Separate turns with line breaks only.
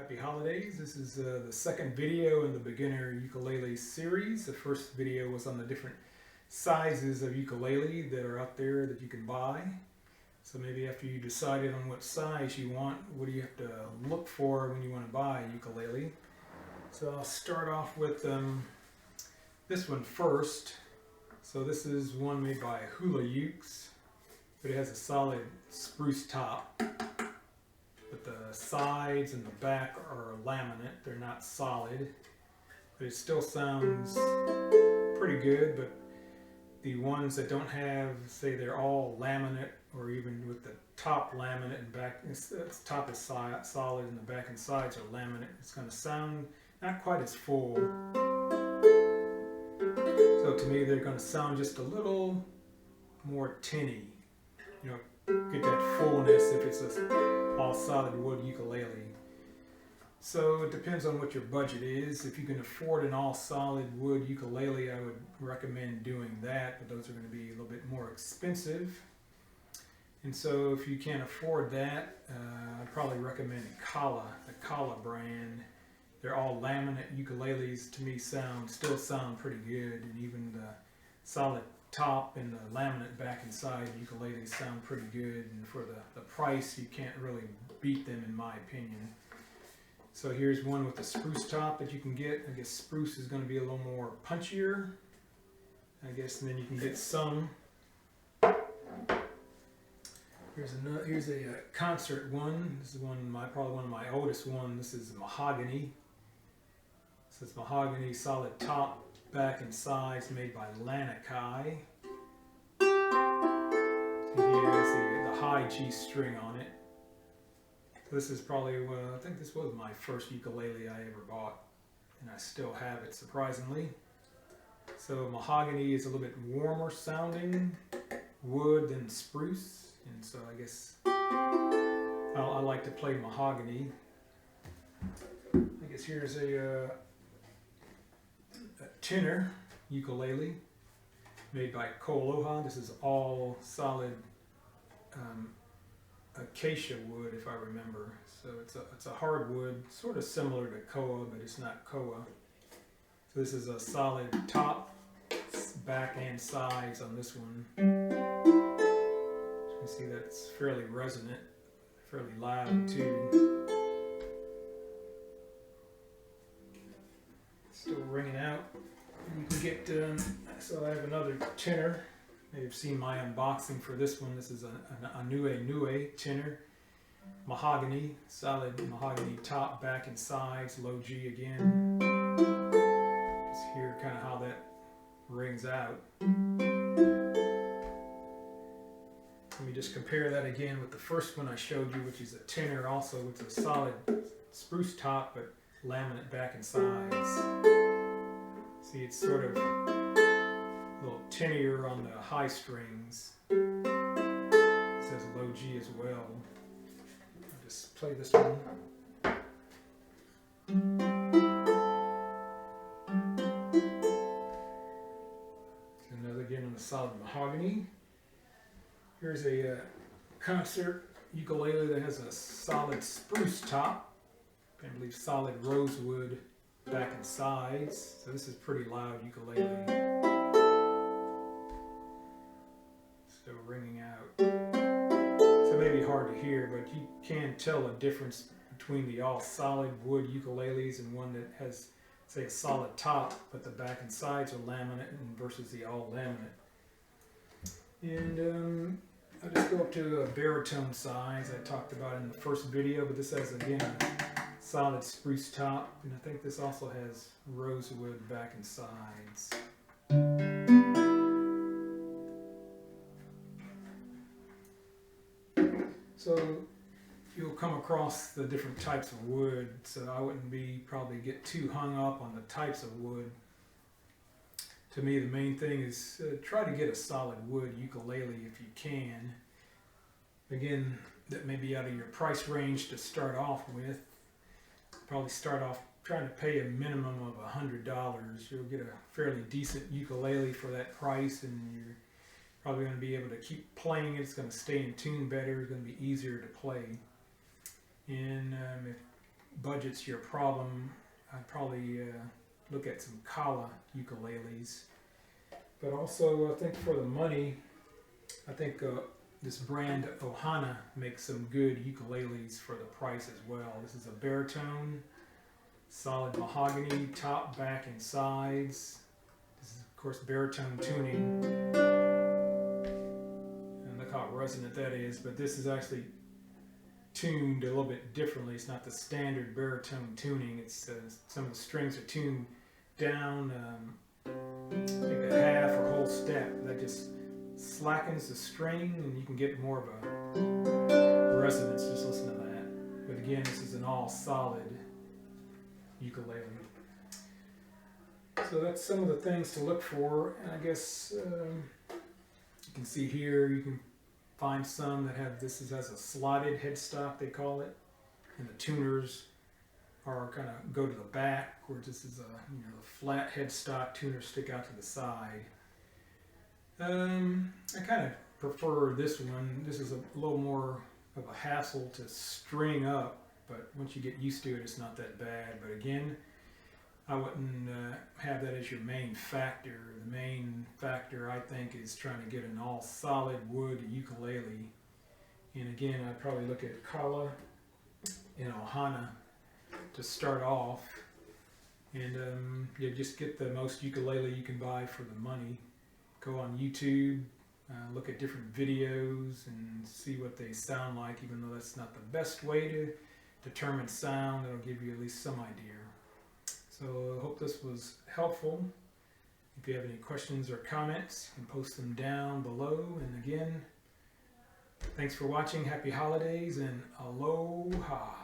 Happy holidays. This is the second video in the beginner ukulele series. The first video was on the different sizes of ukulele that are out there that you can buy. So maybe after you decided on what size you want, what do you have to look for when you want to buy a ukulele? So I'll start off with this one first. So this is one made by Hula Ukes, but it has a solid spruce top. But the sides and the back are laminate. They're not solid, but it still sounds pretty good. But the ones that don't have, say they're all laminate, or even with the top laminate and back, the top is solid and the back and sides are laminate, it's going to sound not quite as full. So to me, they're going to sound just a little more tinny. You know, get that fullness if it's a all solid wood ukulele. So it depends on what your budget is. If you can afford an all solid wood ukulele, I would recommend doing that, but those are going to be a little bit more expensive. And so if you can't afford that, I'd probably recommend Kala, the Kala brand. They're all laminate ukuleles. To me, still sound pretty good, and even the solid top and the laminate back and side ukuleles sound pretty good, and for the price you can't really beat them in my opinion. So here's one with the spruce top that you can get. I guess spruce is going to be a little more punchier, I guess, and then you can get some. Here's a concert one. This is probably one of my oldest ones. This is mahogany. So it's mahogany, solid top, back and sides, made by Lanika. Here is the high G string on it. So this is probably, I think this was my first ukulele I ever bought, and I still have it, surprisingly. So mahogany is a little bit warmer sounding wood than spruce, and so I guess I like to play mahogany. I guess here's a tenor ukulele made by Ohana. This is all solid acacia wood, if I remember. So it's a hardwood, sort of similar to koa, but it's not koa. So this is a solid top, back, and sides on this one. You can see that's fairly resonant, fairly loud too. Still ringing out. You can get, so I have another tenor. You may have seen my unboxing for this one. This is an Nue tenor. Mahogany, solid mahogany top, back and sides, low G again. Just hear kind of how that rings out. Let me just compare that again with the first one I showed you, which is a tenor also with a solid spruce top, but laminate back and sides. See, it's sort of a little tinier on the high strings. It says low G as well. I'll just play this one. Another again on the solid mahogany. Here's a concert ukulele that has a solid spruce top. I believe solid rosewood back and sides. So this is pretty loud ukulele. Still ringing out. So it may be hard to hear, but you can tell a difference between the all solid wood ukuleles and one that has, say, a solid top, but the back and sides are laminate, and versus the all laminate. And I'll just go up to a baritone size I talked about in the first video, but this has again a solid spruce top, and I think this also has rosewood back and sides. So you'll come across the different types of wood, so I wouldn't probably get too hung up on the types of wood. To me, the main thing is try to get a solid wood ukulele if you can. Again, that may be out of your price range to start off with. Probably start off trying to pay a minimum of $100. You'll get a fairly decent ukulele for that price, and you're probably going to be able to keep playing it. It's going to stay in tune better. It's going to be easier to play. And if budget's your problem, I'd probably look at some kala ukuleles. But also, I think for the money, I think this brand Ohana makes some good ukuleles for the price as well. This is a baritone, solid mahogany, top, back, and sides. This is, of course, baritone tuning. And look how resonant that is, but this is actually tuned a little bit differently. It's not the standard baritone tuning. It's some of the strings are tuned down, like a half or whole step. That just slackens the string, and you can get more of a resonance just listen to that. But again, this is an all solid ukulele. So that's some of the things to look for, and I guess you can see here, you can find some that have this has a slotted headstock, they call it, and the tuners are kind of go to the back, where this is a the flat headstock, tuners stick out to the side. I kind of prefer this one. This is a little more of a hassle to string up, but once you get used to it, it's not that bad. But again, I wouldn't have that as your main factor. The main factor, I think, is trying to get an all solid wood ukulele. And again, I'd probably look at kala and Ohana to start off. And you just get the most ukulele you can buy for the money. Go on YouTube, look at different videos and see what they sound like, even though that's not the best way to determine sound. That'll give you at least some idea. So I hope this was helpful. If you have any questions or comments, you can post them down below. And again, thanks for watching. Happy holidays and aloha.